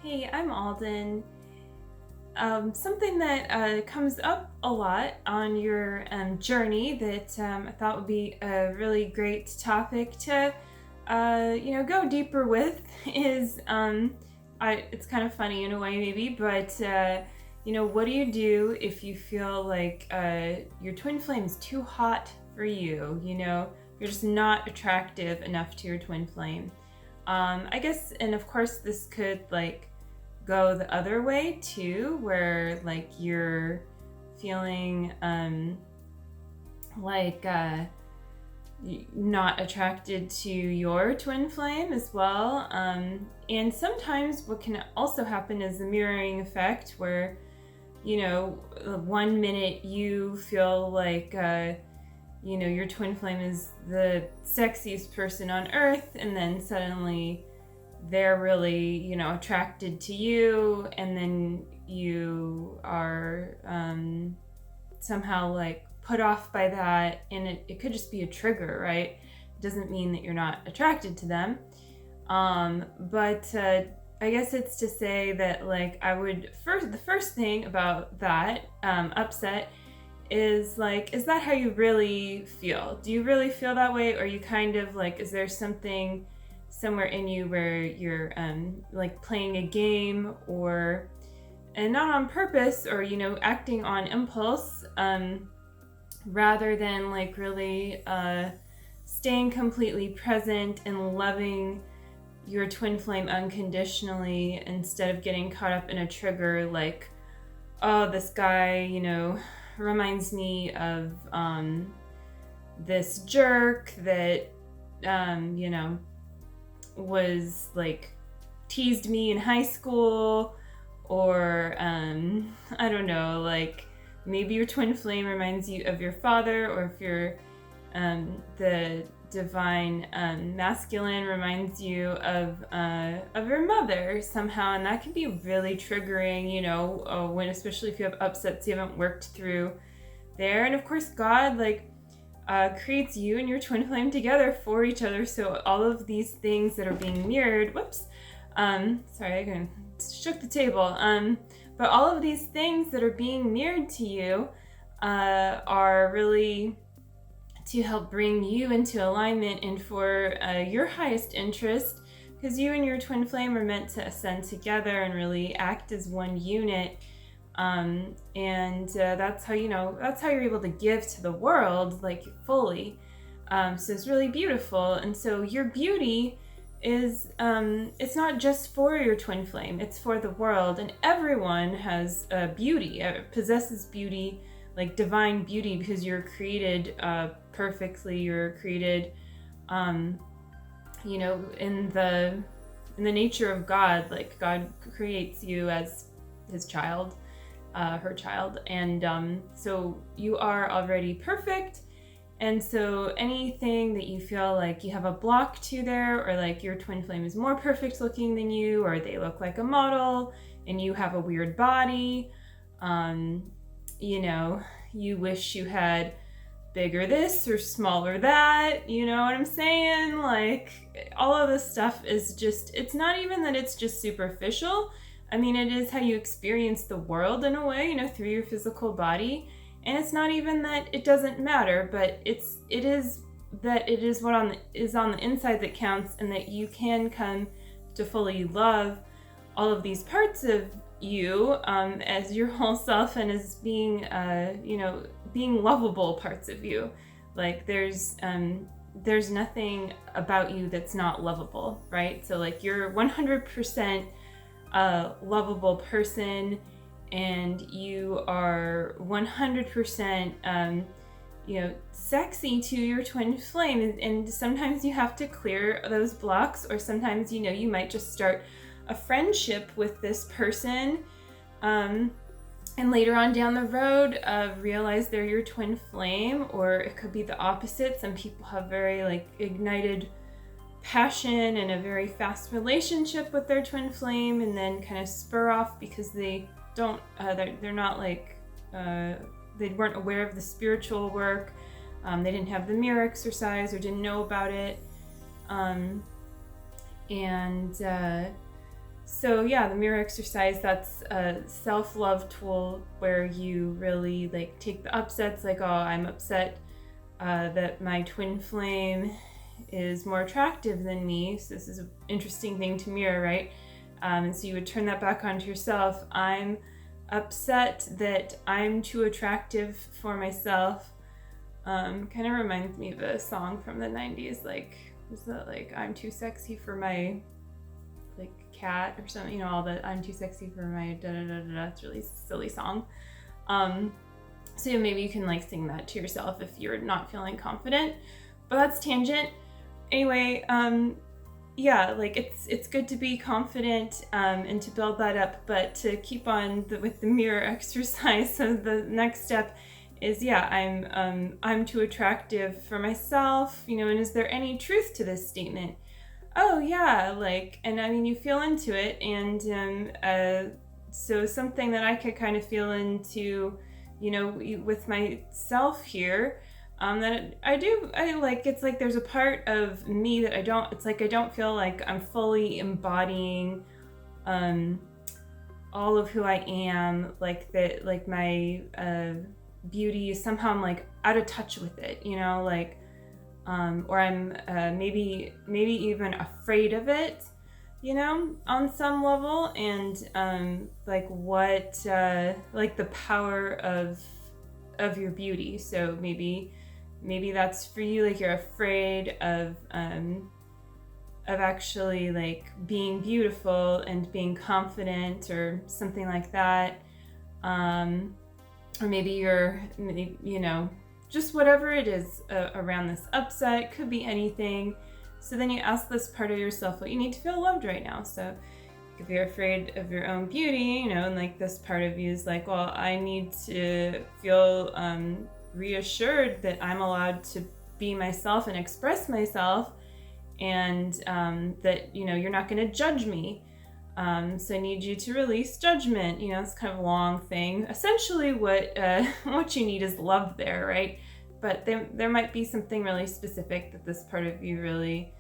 Hey, I'm Aldyn. Something that comes up a lot on your journey that I thought would be a really great topic to, go deeper with is, it's kind of funny in a way maybe, but, what do you do if you feel like your twin flame is too hot for you? You're just not attractive enough to your twin flame. I guess, and of course, this could go the other way too, where you're feeling like not attracted to your twin flame as well. And sometimes what can also happen is the mirroring effect, where 1 minute you feel like your twin flame is the sexiest person on earth, and then suddenly they're really, attracted to you, and then you are somehow put off by that, and it could just be a trigger, right? It doesn't mean that you're not attracted to them. But I guess it's to say that the first thing about that upset is that how you really feel? Do you really feel that way? Or are you kind of is there something somewhere in you where you're playing a game, and not on purpose, or acting on impulse, rather than really staying completely present and loving your twin flame unconditionally, instead of getting caught up in a trigger like, oh, this guy reminds me of this jerk that was teased me in high school, or I don't know, maybe your twin flame reminds you of your father, or if you're the divine masculine reminds you of your mother somehow, and that can be really triggering, when, especially if you have upsets you haven't worked through there. And of course, God creates you and your twin flame together for each other, so all of these things that are being mirrored, sorry, I shook the table, but all of these things that are being mirrored to you are really to help bring you into alignment and for your highest interest, because you and your twin flame are meant to ascend together and really act as one unit. And that's how you're able to give to the world fully. So it's really beautiful. And so your beauty is it's not just for your twin flame, it's for the world, and everyone has beauty, possesses beauty, divine beauty, because you're created perfectly. You're created in the nature of God. God creates you as his child, her child, and so you are already perfect. And so anything that you feel like you have a block to there, or your twin flame is more perfect looking than you, or they look like a model and you have a weird body, you wish you had bigger this or smaller that, you know what I'm saying? All of this stuff is just, it's not even that it's just superficial. I mean, it is how you experience the world in a way, through your physical body. And it's not even that it doesn't matter, but it is what is on the inside that counts, and that you can come to fully love all of these parts of you as your whole self, and as being being lovable parts of you. There's nothing about you that's not lovable, right? So you're 100% a lovable person, and you are 100% sexy to your twin flame. And sometimes you have to clear those blocks, or sometimes you might just start a friendship with this person, and later on down the road realize they're your twin flame. Or it could be the opposite. Some people have very ignited passion and a very fast relationship with their twin flame, and then kind of spur off because they don't they're not they weren't aware of the spiritual work, they didn't have the mirror exercise, or didn't know about it, and So yeah, the mirror exercise, that's a self-love tool where you really like take the upsets, like, oh, I'm upset that my twin flame is more attractive than me. So this is an interesting thing to mirror, right? And so you would turn that back onto yourself. I'm upset that I'm too attractive for myself. Kind of reminds me of a song from the 90s, like, was that like, I'm too sexy for my like cat or something, you know, all the I'm too sexy for my da da da da. It's a really silly song. So yeah, maybe you can like sing that to yourself if you're not feeling confident. But that's tangent. Anyway, yeah, like it's good to be confident and to build that up, but to keep on with the mirror exercise. So the next step is, yeah, I'm too attractive for myself, you know, and is there any truth to this statement? Oh yeah, like, and I mean, you feel into it, and so something that I could kind of feel into, you know, with myself here, that I like, it's like there's a part of me that it's like I don't feel like I'm fully embodying all of who I am, like that, like my beauty, somehow I'm like out of touch with it, you know, like, or I'm maybe even afraid of it, you know, on some level, and like what, like the power of your beauty. So maybe that's for you, like you're afraid of actually like being beautiful and being confident or something like that, or maybe you're, you know, just whatever it is around this upset. It could be anything. So then you ask this part of yourself what you need to feel loved right now. So if you're afraid of your own beauty, you know, and like this part of you is like, well, I need to feel reassured that I'm allowed to be myself and express myself, and that, you know, you're not going to judge me. So I need you to release judgment. You know, it's kind of a long thing. Essentially what you need is love there, right? But there might be something really specific that this part of you really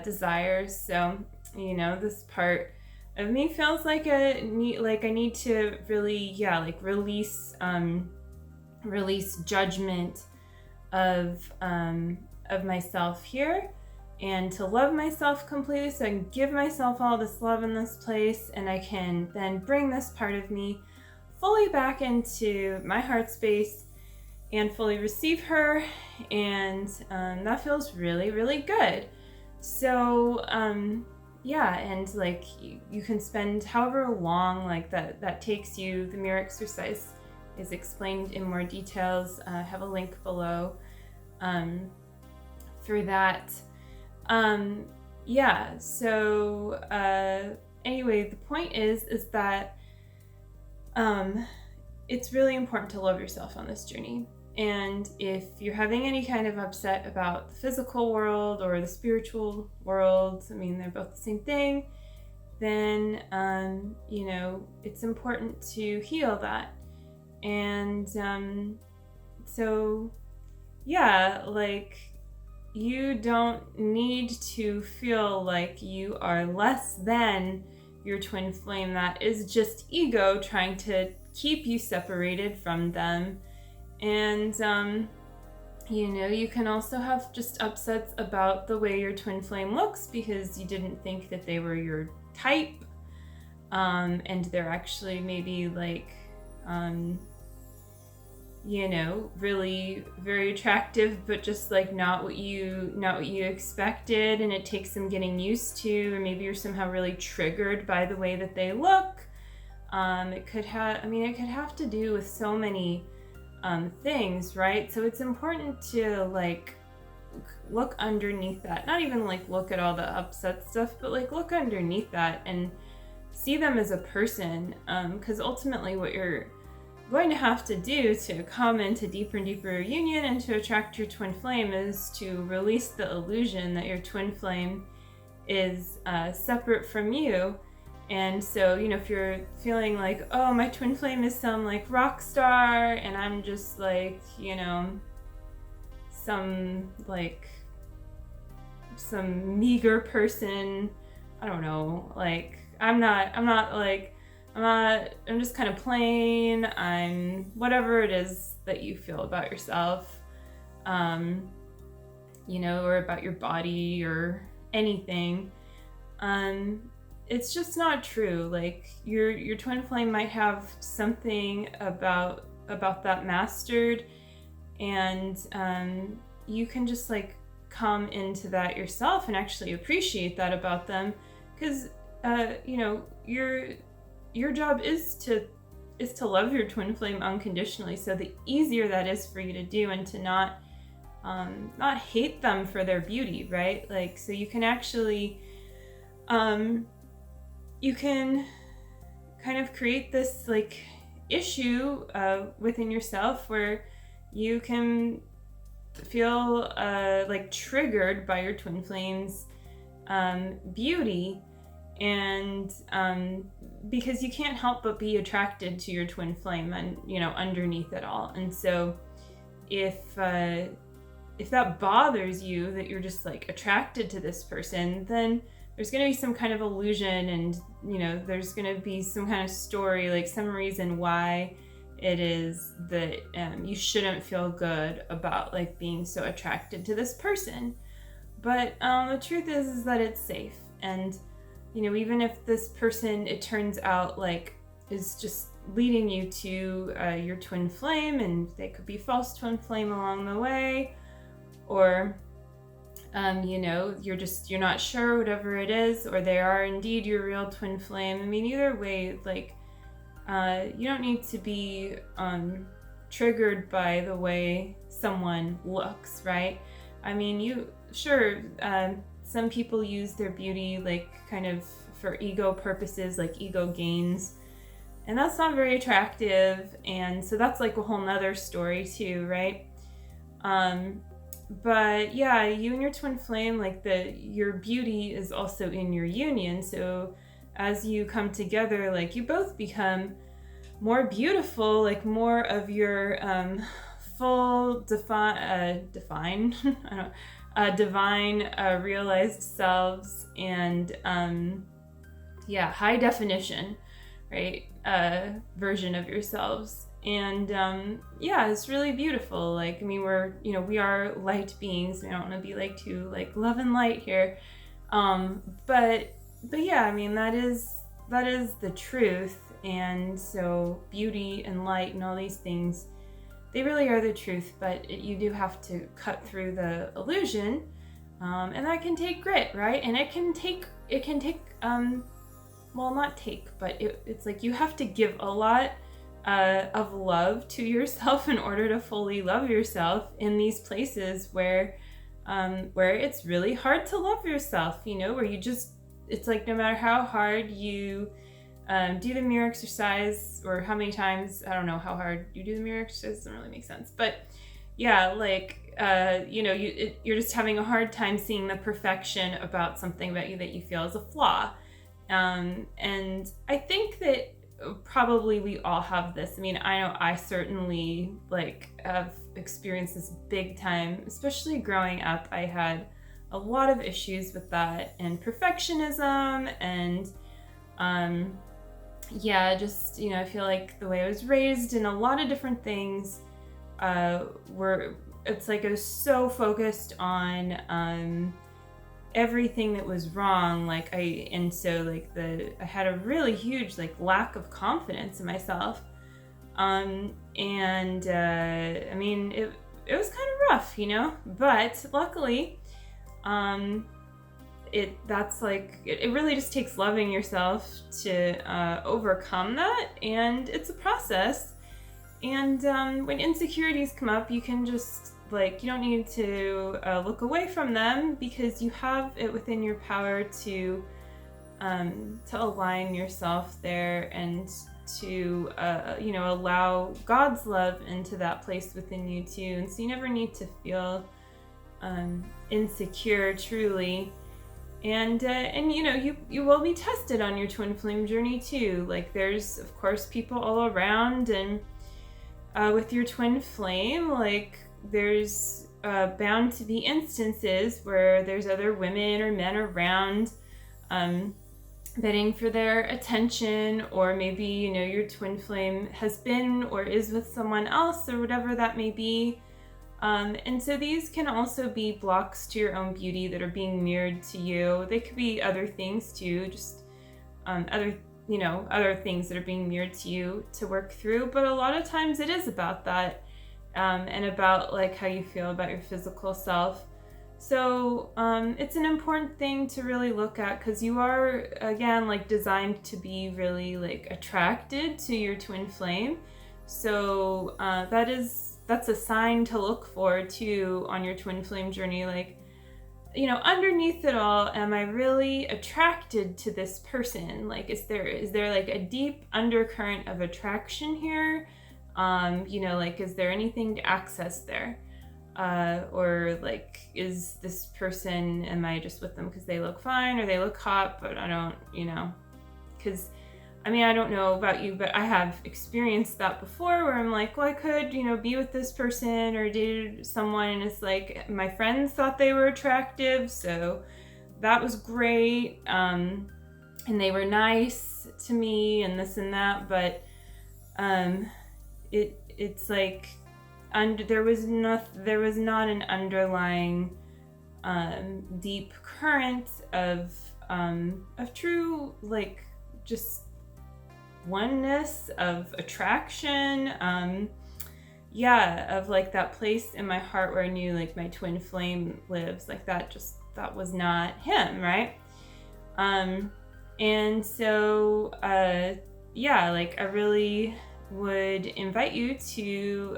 desires. So, you know, this part of me feels like I need to really, yeah, like release judgment of myself here, and to love myself completely, so I can give myself all this love in this place, and I can then bring this part of me fully back into my heart space and fully receive her, and that feels really, really good. So yeah, and like you can spend however long like that takes you. The mirror exercise is explained in more details. I have a link below for that. Yeah, so anyway, the point is that it's really important to love yourself on this journey. And if you're having any kind of upset about the physical world or the spiritual world, I mean, they're both the same thing, then you know, it's important to heal that. And so yeah, like, you don't need to feel like you are less than your twin flame. That is just ego trying to keep you separated from them. And you know, you can also have just upsets about the way your twin flame looks because you didn't think that they were your type, and they're actually maybe like you know, really very attractive, but just like not what you expected, and it takes some getting used to, or maybe you're somehow really triggered by the way that they look. It could have to do with so many things, right? So it's important to like look underneath that, not even like look at all the upset stuff, but like look underneath that and see them as a person, because ultimately what you're going to have to do to come into deeper and deeper union and to attract your twin flame is to release the illusion that your twin flame is separate from you. And so, you know, if you're feeling like, oh, my twin flame is some like rock star and I'm just like, you know, some meager person, I don't know, like I'm just kind of plain. I'm whatever it is that you feel about yourself, or about your body or anything. It's just not true. Like your twin flame might have something about that mastered, and you can just like come into that yourself and actually appreciate that about them, because your job is to love your twin flame unconditionally. So the easier that is for you to do, and to not hate them for their beauty, right? Like, so you can actually you can kind of create this like issue within yourself where you can feel like triggered by your twin flame's beauty, and because you can't help but be attracted to your twin flame, and underneath it all. And so if that bothers you, that you're just like attracted to this person, then there's going to be some kind of illusion, and there's going to be some kind of story, like some reason why it is that you shouldn't feel good about like being so attracted to this person. But the truth is that it's safe. And even if this person, it turns out like, is just leading you to your twin flame, and they could be false twin flame along the way, or you're not sure, whatever it is, or they are indeed your real twin flame. I mean, either way, like you don't need to be triggered by the way someone looks, right? I mean, some people use their beauty like kind of for ego purposes, like ego gains, and that's not very attractive. And so that's like a whole nother story too, right? But yeah, you and your twin flame, like your beauty is also in your union. So as you come together, like you both become more beautiful, like more of your full divine realized selves, and high definition, right, version of yourselves. And it's really beautiful. Like, I mean, we are light beings. We don't want to be like too like love and light here, but yeah, I mean, that is the truth. And so beauty and light and all these things, they really are the truth, but you do have to cut through the illusion, and that can take grit, right? And it can take it's like you have to give a lot of love to yourself in order to fully love yourself in these places where it's really hard to love yourself, where it's like no matter how hard you do the mirror exercise, or how many times, I don't know how hard you do the mirror exercise, doesn't really make sense, but yeah, like you're just having a hard time seeing the perfection about something about you that you feel is a flaw. And I think that probably we all have this. I mean, I know I certainly like have experienced this big time, especially growing up. I had a lot of issues with that, and perfectionism, and I feel like the way I was raised, and a lot of different things it's like I was so focused on everything that was wrong, I had a really huge like lack of confidence in myself, I mean, it was kind of rough, but luckily it really just takes loving yourself to overcome that, and it's a process. And when insecurities come up, you can just you don't need to look away from them, because you have it within your power to align yourself there, and to allow God's love into that place within you too. And so you never need to feel insecure, truly. And you will be tested on your twin flame journey too. Like, there's of course people all around, and with your twin flame, like there's bound to be instances where there's other women or men around bidding for their attention, or maybe, you know, your twin flame has been or is with someone else, or whatever that may be. And so these can also be blocks to your own beauty that are being mirrored to you. They could be other things too, just other things that are being mirrored to you to work through. But a lot of times it is about that, and about like how you feel about your physical self. So it's an important thing to really look at, because you are, again, like designed to be really like attracted to your twin flame. So that's a sign to look for too on your twin flame journey. Like, you know, underneath it all, am I really attracted to this person? Like, is there like a deep undercurrent of attraction here? You know, like, is there anything to access there? Or like, is this person, am I just with them because they look fine or they look hot, but I don't, you know, because I mean, I don't know about you, but I have experienced that before where I'm like, well, I could, you know, be with this person or date someone, and it's like my friends thought they were attractive, so that was great, and they were nice to me and this and that, but it's like there was not an underlying deep current of true, like, just oneness, of attraction, of like that place in my heart where I knew like my twin flame lives. Like that was not him, right? And so like I really would invite you to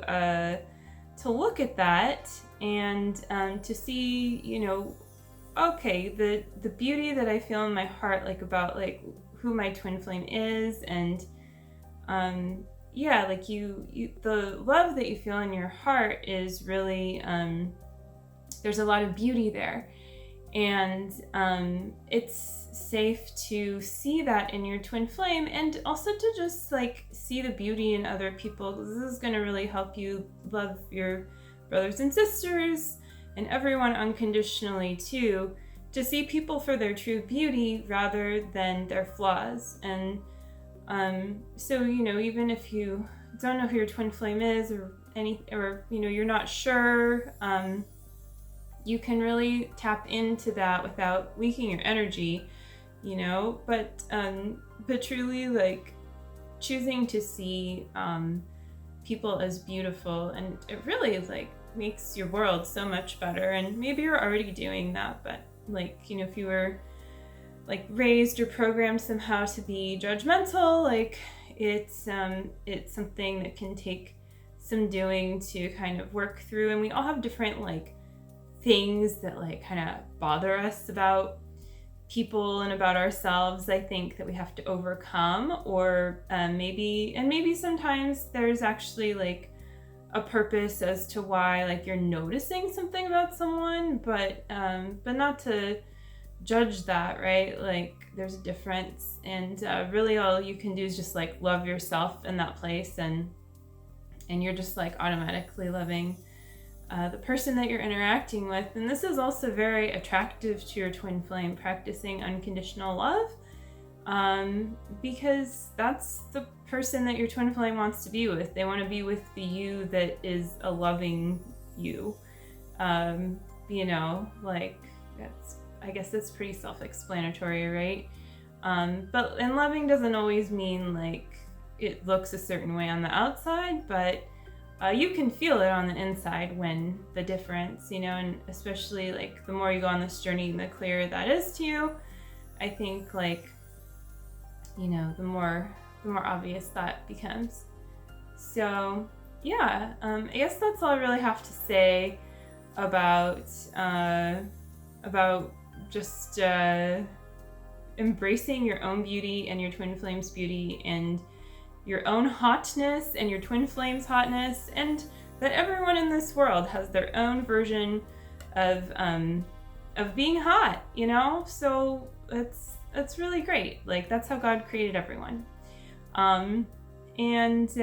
look at that and to see, you know, okay, the beauty that I feel in my heart, like about like who my twin flame is, and like you the love that you feel in your heart is really there's a lot of beauty there, and it's safe to see that in your twin flame, and also to just like see the beauty in other people. This is going to really help you love your brothers and sisters and everyone unconditionally too, to see people for their true beauty rather than their flaws. And so, you know, even if you don't know who your twin flame is, or you know, you're not sure, you can really tap into that without leaking your energy, you know, but truly like choosing to see people as beautiful, and it really like makes your world so much better. And maybe you're already doing that, but like, you know, if you were like raised or programmed somehow to be judgmental, like it's something that can take some doing to kind of work through. And we all have different like things that like kind of bother us about people and about ourselves, I think, that we have to overcome, or maybe sometimes there's actually like a purpose as to why like you're noticing something about someone, but not to judge that, right? Like there's a difference, and really all you can do is just like love yourself in that place, and you're just like automatically loving the person that you're interacting with. And this is also very attractive to your twin flame, practicing unconditional love, because that's the person that your twin flame wants to be with. They want to be with the you that is a loving you. You know, like I guess that's pretty self-explanatory, right? And loving doesn't always mean like it looks a certain way on the outside, but you can feel it on the inside when the difference, you know, and especially like the more you go on this journey, the clearer that is to you. I think like, you know, the more obvious that becomes. So yeah, I guess that's all I really have to say about just embracing your own beauty and your twin flame's beauty, and your own hotness and your twin flame's hotness, and that everyone in this world has their own version of being hot, you know? So it's really great. Like that's how God created everyone. It's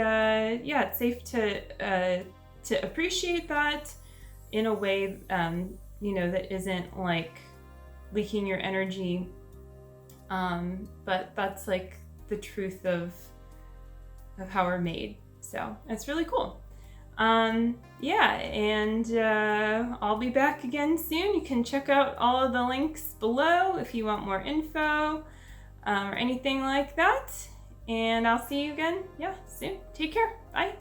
safe to appreciate that in a way, you know, that isn't like leaking your energy But that's like the truth of how we're made. So it's really cool. Yeah, and I'll be back again soon. You can check out all of the links below if you want more info or anything like that. And I'll see you again, soon. Take care. Bye.